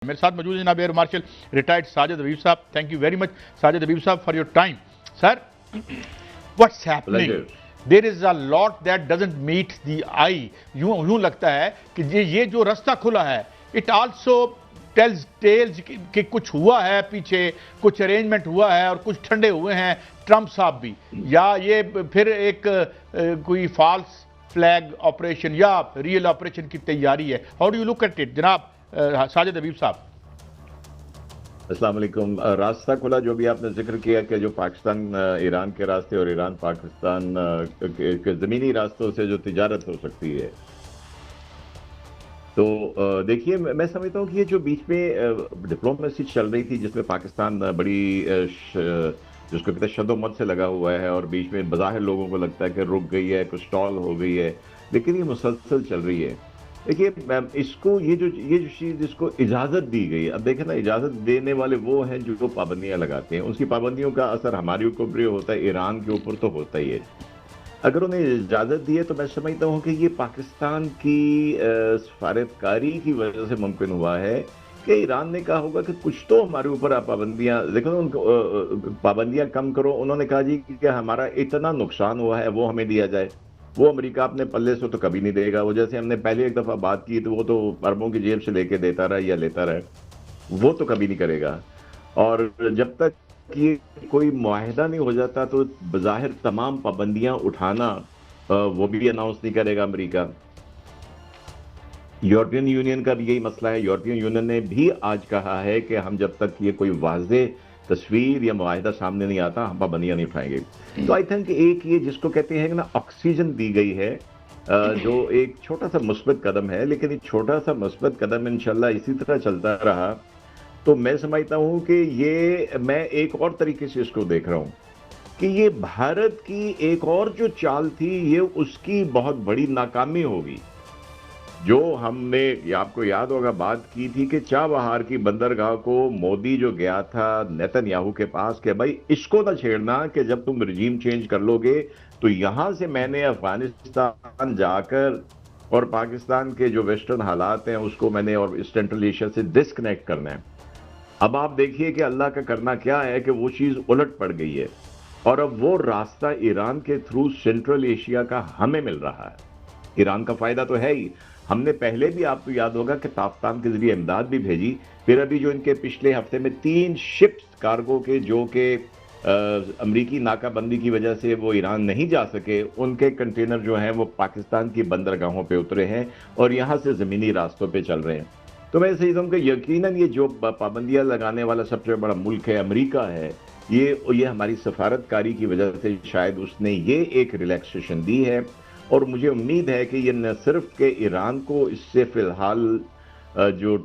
मेरे साथ मौजूद है जनाब air marshal retired Sajid Habib Sahab. Thank you very much Sajid Habib Sahab for your time. Sir, what's happening? There is a lot that doesn't meet the eye. यूं लगता है कि ये जो रास्ता खुला है, इट आल्सो टेल्स टेल्स कि कुछ हुआ है पीछे, कुछ अरेंजमेंट हुआ है और कुछ ठंडे हुए हैं ट्रंप साहब भी, या ये फिर एक कोई फॉल्स फ्लैग ऑपरेशन या रियल ऑपरेशन की तैयारी है? How do you look at it जनाब साजिद हबीब साहब? अस्सलाम वालेकुम। रास्ता खुला जो भी आपने जिक्र किया कि जो पाकिस्तान ईरान के रास्ते और ईरान पाकिस्तान के ज़मीनी रास्तों से जो तिजारत हो सकती है, तो देखिए मैं समझता हूँ कि ये जो बीच में डिप्लोमेसी चल रही थी जिसमें पाकिस्तान बड़ी जिसको कहते हैं शदोमत से लगा हुआ है और बीच में बज़ाहिर लोगों को लगता है कि रुक गई है, कुछ स्टॉल हो गई है, लेकिन ये मुसलसल चल रही है। देखिए इसको ये जो चीज़ इसको इजाज़त दी गई है। अब देखें ना, इजाज़त देने वाले वो हैं जो पाबंदियां लगाते हैं, उसकी पाबंदियों का असर हमारे ऊपर भी होता है, ईरान के ऊपर तो होता ही है। अगर उन्हें इजाज़त दी है तो मैं समझता हूँ कि ये पाकिस्तान की सफारतकारी की वजह से मुमकिन हुआ है कि ईरान ने कहा होगा कि कुछ तो हमारे ऊपर आप पाबंदियां देखो, उनको पाबंदियां कम करो। उन्होंने कहा जी कि हमारा इतना नुकसान हुआ है वो हमें दिया जाए। वो अमेरिका अपने पल्ले से तो कभी नहीं देगा। वो जैसे हमने पहले एक दफ़ा बात की तो वो तो अरबों की जेब से लेके देता रहा या लेता रहा, वो तो कभी नहीं करेगा। और जब तक ये कोई मुआहिदा नहीं हो जाता तो बज़ाहिर तमाम पाबंदियां उठाना वो भी अनाउंस नहीं करेगा अमेरिका। यूरोपियन यूनियन का भी यही मसला है। यूरोपियन यूनियन ने भी आज कहा है कि हम जब तक ये कोई वाज़े तस्वीर या मुआहिदा सामने नहीं आता हम पाबंदियां नहीं उठाएंगे। तो आई थिंक एक ये जिसको कहते हैं ना ऑक्सीजन दी गई है, जो एक छोटा सा मुस्बत कदम है, लेकिन एक छोटा सा मुस्बत कदम इंशाल्लाह इसी तरह चलता रहा तो मैं समझता हूं कि ये, मैं एक और तरीके से इसको देख रहा हूं कि ये भारत की एक और जो चाल थी ये उसकी बहुत बड़ी नाकामी होगी। जो हमने, आपको याद होगा, बात की थी कि चाबहार की बंदरगाह को मोदी जो गया था नेतन्याहू के पास कि भाई इसको ना छेड़ना, कि जब तुम रिजीम चेंज कर लोगे तो यहां से मैंने अफगानिस्तान जाकर और पाकिस्तान के जो वेस्टर्न हालात हैं उसको मैंने और सेंट्रल एशिया से डिस्कनेक्ट करना है। अब आप देखिए कि अल्लाह का करना क्या है कि वो चीज उलट पड़ गई है और अब वो रास्ता ईरान के थ्रू सेंट्रल एशिया का हमें मिल रहा है। ईरान का फायदा तो है ही। हमने पहले भी, आपको याद होगा कि ताफ्तान के जरिए इमदाद भी भेजी। फिर अभी जो इनके पिछले हफ्ते में 3 शिप्स कार्गो के जो कि अमरीकी नाकाबंदी की वजह से वो ईरान नहीं जा सके, उनके कंटेनर जो हैं वो पाकिस्तान की बंदरगाहों पे उतरे हैं और यहाँ से ज़मीनी रास्तों पे चल रहे हैं। तो मैं समझता हूँ कि यकीनन ये जो पाबंदियाँ लगाने वाला सबसे बड़ा मुल्क है अमरीका है, ये हमारी सफारतकारी की वजह से शायद उसने ये एक रिलैक्सेशन दी है। और मुझे उम्मीद है कि ये न सिर्फ के ईरान को इससे फिलहाल जो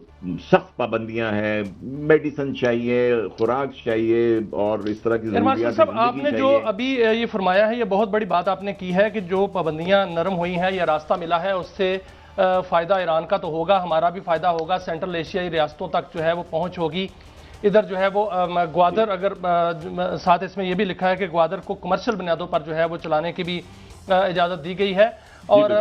सख्त पाबंदियां हैं, मेडिसिन चाहिए, खुराक चाहिए और इस तरह की ज़रूरियात, आपने जो अभी ये फरमाया है ये बहुत बड़ी बात आपने की है कि जो पाबंदियां नरम हुई हैं, ये रास्ता मिला है, उससे फ़ायदा ईरान का तो होगा, हमारा भी फ़ायदा होगा, सेंट्रल एशियाई रियासतों तक जो है वो पहुँच होगी। इधर जो है वो ग्वादर, अगर साथ इसमें यह भी लिखा है कि ग्वादर को कमर्शियल बुनियादों पर जो है वो चलाने की भी इजाज़त दी गई है और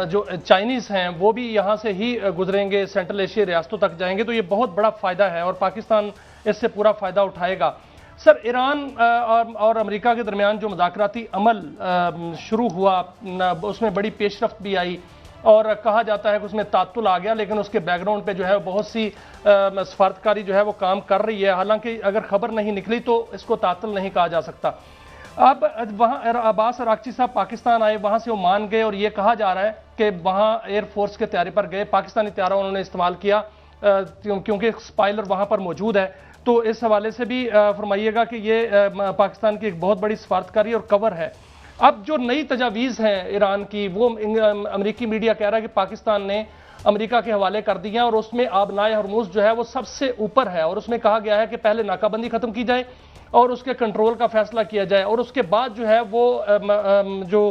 जो चाइनीज़ हैं वो भी यहाँ से ही गुजरेंगे, सेंट्रल एशिया रियासतों तक जाएंगे। तो ये बहुत बड़ा फ़ायदा है और पाकिस्तान इससे पूरा फ़ायदा उठाएगा। सर, ईरान और अमेरिका के दरमियान जो मुज़ाकराती अमल शुरू हुआ उसमें बड़ी पेशरफ्त भी आई और कहा जाता है कि उसमें तातुल आ गया, लेकिन उसके बैकग्राउंड पे जो है बहुत सी सफारतकारी जो है वो काम कर रही है। हालांकि अगर खबर नहीं निकली तो इसको तातुल नहीं कहा जा सकता। अब वहाँ अब्बास अराक्ची साहब पाकिस्तान आए, वहाँ से वो मान गए और ये कहा जा रहा है कि वहाँ एयरफोर्स के तैयारी पर गए, पाकिस्तानी तैयारा उन्होंने इस्तेमाल किया क्योंकि स्पाइलर वहाँ पर मौजूद है। तो इस हवाले से भी फरमाइएगा कि ये पाकिस्तान की एक बहुत बड़ी सफारतकारी और कवर है। अब जो नई तजावीज़ हैं ईरान की, वो अमरीकी मीडिया कह रहा है कि पाकिस्तान ने अमेरिका के हवाले कर दिया और उसमें आबनाए हरमुज़ जो है वो सबसे ऊपर है और उसमें कहा गया है कि पहले नाकाबंदी ख़त्म की जाए और उसके कंट्रोल का फैसला किया जाए और उसके बाद जो है वो जो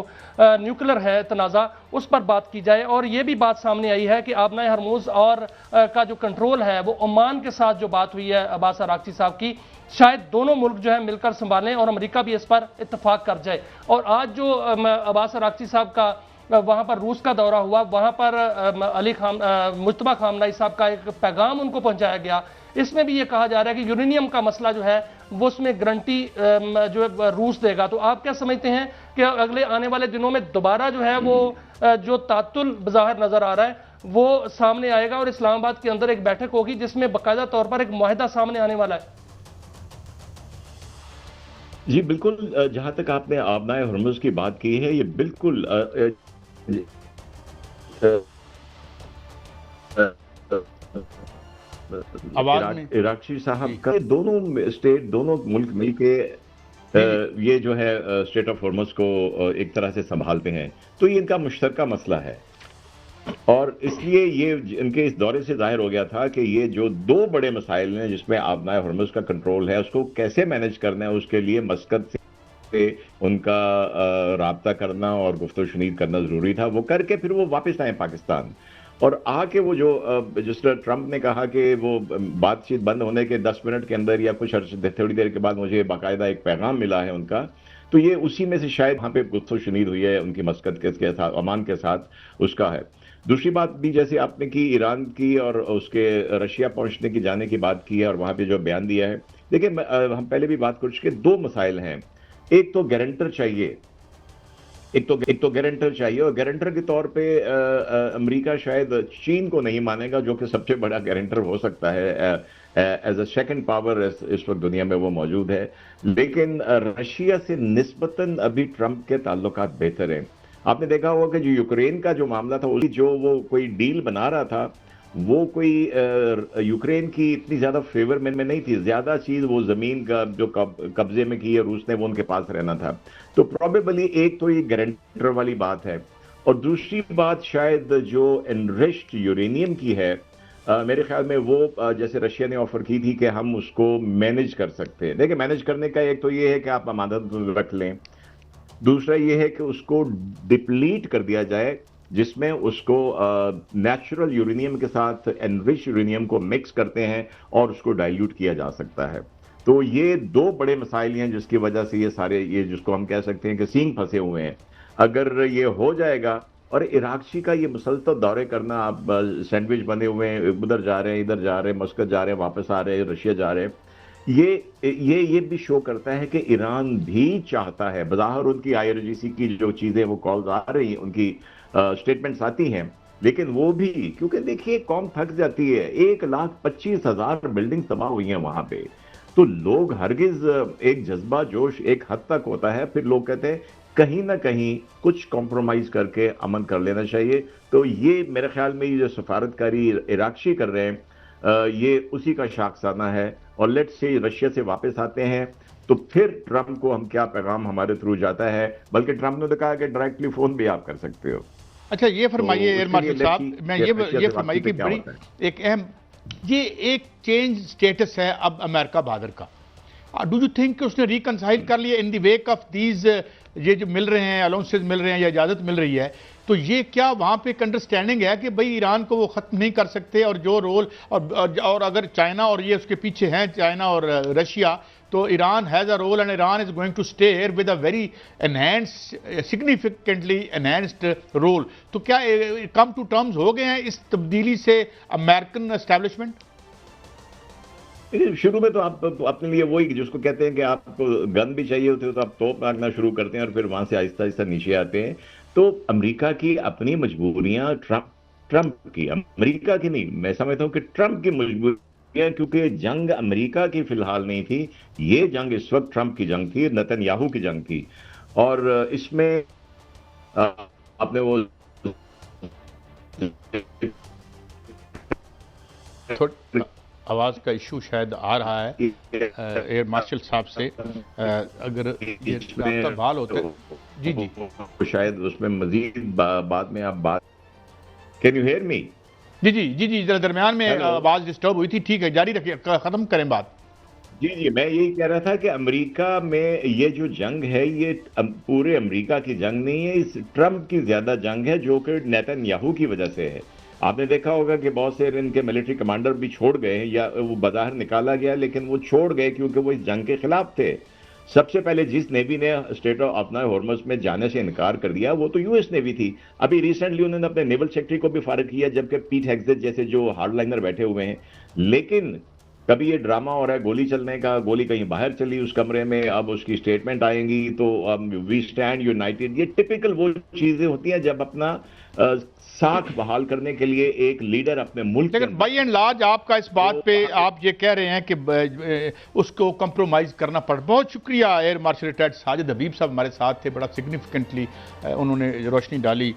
न्यूक्लियर है तनाज़ा उस पर बात की जाए। और ये भी बात सामने आई है कि आबनाए हरमुज़ और का जो कंट्रोल है वो ओमान के साथ जो बात हुई है अब्बास अराक्ची साहब की, शायद दोनों मुल्क जो है मिलकर संभालें और अमेरिका भी इस पर इत्तफाक कर जाए। और आज जो अब्बास अराक्ची साहब का वहां पर रूस का दौरा हुआ, वहां पर मुज्तबा खामनाई साहब का एक पैगाम उनको पहुंचाया गया। इसमें भी ये कहा जा रहा है कि यूरेनियम का मसला जो है वो उसमें गारंटी जो है रूस देगा। तो आप क्या समझते हैं कि अगले आने वाले दिनों में दोबारा जो है वो जो तातुल बज़ाहिर नजर आ रहा है वो सामने आएगा और इस्लामाबाद के अंदर एक बैठक होगी जिसमें बाकायदा तौर पर एक मुआहिदा सामने आने वाला है? जी बिल्कुल, जहां तक आपने आबनाए हुर्मुज़ की बात की है, ये बिल्कुल इराक़ची साहब का दोनों स्टेट, दोनों मुल्क मिलके ये जो है स्टेट ऑफ हुर्मुज़ को एक तरह से संभालते हैं, तो ये इनका मुश्तरका मसला है। और इसलिए ये इनके इस दौरे से जाहिर हो गया था कि ये जो दो बड़े मसाइल हैं जिसमें आबनाए हुर्मुज़ का कंट्रोल है, उसको कैसे मैनेज करना है, उसके लिए मस्कत से उनका राब्ता करना और गुफ्तगू शुनीद करना जरूरी था। वो करके फिर वो वापस आए पाकिस्तान, और आके वो जो जिस तरह ट्रंप ने कहा कि वो बातचीत बंद होने के 10 मिनट के अंदर या कुछ थोड़ी देर के बाद मुझे बाकायदा एक पैगाम मिला है उनका, तो ये उसी में से शायद वहाँ पे गुफ्तगू शुनीद हुई है उनकी मस्कत के साथ, ओमान के साथ, उसका है। दूसरी बात भी जैसे आपने की ईरान की और उसके रशिया पहुंचने की, जाने की बात की है और वहां पे जो बयान दिया है, देखिए हम पहले भी बात कर चुके, दो मसाइल हैं। एक तो गारंटर चाहिए, एक तो गारंटर चाहिए, और गारंटर के तौर पे अमेरिका शायद चीन को नहीं मानेगा जो कि सबसे बड़ा गारंटर हो सकता है एज अ सेकंड पावर इस वक्त दुनिया में वो मौजूद है। लेकिन रशिया से निस्बतन अभी ट्रंप के ताल्लुकात बेहतर हैं। आपने देखा होगा कि जो यूक्रेन का जो मामला था, उसकी जो वो कोई डील बना रहा था, वो कोई यूक्रेन की इतनी ज्यादा फेवर में नहीं थी। ज्यादा चीज वो जमीन का जो कब्जे में की है रूस ने, वो उनके पास रहना था। तो प्रोबेबली एक तो ये गारंटर वाली बात है, और दूसरी बात शायद जो एनरिच्ड यूरेनियम की है, मेरे ख्याल में वो जैसे रशिया ने ऑफर की थी कि हम उसको मैनेज कर सकते हैं। देखिए, मैनेज करने का एक तो ये है कि आप अमानत रख लें, दूसरा ये है कि उसको डिप्लीट कर दिया जाए, जिसमें उसको नेचुरल यूरेनियम के साथ एनरिच यूरेनियम को मिक्स करते हैं और उसको डाइल्यूट किया जा सकता है। तो ये दो बड़े मसाइल हैं जिसकी वजह से ये सारे, ये जिसको हम कह सकते हैं कि सींग फंसे हुए हैं। अगर ये हो जाएगा, और इराक़ची का ये मुसलसल दौरे करना, आप सैंडविच बने हुए हैं, उधर जा रहे हैं, इधर जा रहे हैं, मस्कत जा रहे हैं, वापस आ रहे हैं, रशिया जा रहे हैं, ये भी शो करता है कि ईरान भी चाहता है। बज़ाहिर उनकी IRGC की जो चीजें, वो कॉल्स आ रही हैं, उनकी स्टेटमेंट्स आती हैं, लेकिन वो भी, क्योंकि देखिए कौम थक जाती है। 1,25,000 बिल्डिंग तबाह हुई हैं वहां पे, तो लोग हरगिज, एक जज्बा जोश एक हद तक होता है, फिर लोग कहते हैं कहीं ना कहीं कुछ कॉम्प्रोमाइज करके अमन कर लेना चाहिए। तो ये मेरे ख्याल में ये जो सफारतकारी इराक़ची कर रहे हैं, ये उसी का शाखसाना है। और लेट्स से रशिया से वापस आते हैं तो फिर ट्रंप को हम क्या पैगाम हमारे थ्रू जाता है, बल्कि ट्रंप ने तो कहा कि डायरेक्टली फोन भी आप कर सकते हो। अच्छा, ये फरमाइए एयर मार्शल साहब, मैं ये फरमाइए कि बड़ी एक अहम, ये एक चेंज स्टेटस है अब अमेरिका बहादुर का। डू यू थिंक उसने रिकंसाइल कर लिया in the wake of these, ये जो मिल रहे हैं अलाउंसेस मिल रहे हैं या इजाजत मिल रही है, तो ये क्या वहां पे एक अंडरस्टैंडिंग है कि भाई ईरान को वो खत्म नहीं कर सकते, और जो रोल और अगर चाइना और ये उसके पीछे हैं, चाइना और रशिया, तो Iran has a role and Iran is going to stay here with a very enhanced, significantly enhanced role. तो क्या कम टू टर्म्स हो गए हैं इस तब्दीली से अमेरिकन एस्टेब्लिशमेंट? शुरू में तो आप अपने लिए वही जिसको कहते हैं कि आपको गन भी चाहिए होते हो तो आप तोप मारना शुरू करते हैं, और फिर वहां से आहिस्ता आहिस्ता नीचे आते हैं। तो अमेरिका की अपनी मजबूरियां, ट्रंप की, अमेरिका की नहीं, मैं समझता हूं कि ट्रंप की मजबूरियां, क्योंकि जंग अमेरिका की फिलहाल नहीं थी, ये जंग इस वक्त ट्रंप की जंग थी, नेतन्याहू की जंग थी। और इसमें आपने वो आवाज का इशू शायद आ रहा है एयर मार्शल साहब से, अगर ये आपका बहाल होता है। जी जी, शायद उसमें मजीद बाद में आप बात, कैन यू हियर मी? जी जी जी जी, जरा दरमियान में आवाज डिस्टर्ब हुई थी, ठीक है, जारी रखिए, खत्म करें बात। जी जी, मैं यही कह रहा था कि अमेरिका में ये जो जंग है, ये पूरे अमेरिका की जंग नहीं है, इस ट्रंप की ज्यादा जंग है, जो कि नेतन्याहू की वजह से है। आपने देखा होगा कि बहुत से इनके मिलिट्री कमांडर भी छोड़ गए, या वो बाजार निकाला गया, लेकिन वो छोड़ गए क्योंकि वो इस जंग के खिलाफ थे। सबसे पहले जिस नेवी ने स्टेट ऑफ अपना हॉर्मस में जाने से इनकार कर दिया वो तो यूएस नेवी थी। अभी रिसेंटली उन्होंने अपने नेवल सेक्रेटरी को भी फारिग किया, जबकि पीट हेग्सेट जैसे जो हार्डलाइनर बैठे हुए हैं। लेकिन कभी ये ड्रामा हो रहा है गोली चलने का, गोली कहीं बाहर चली उस कमरे में, अब उसकी स्टेटमेंट आएंगी तो वी स्टैंड यूनाइटेड। ये टिपिकल वो चीजें होती हैं जब अपना साख बहाल करने के लिए एक लीडर अपने मुल्क। लेकिन बाई एंड लार्ज आपका इस बात पे आप ये कह रहे हैं कि उसको कंप्रोमाइज करना पड़। बहुत शुक्रिया air marshal retired Sajid Habib साहब हमारे साथ थे, बड़ा सिग्निफिकेंटली उन्होंने रोशनी डाली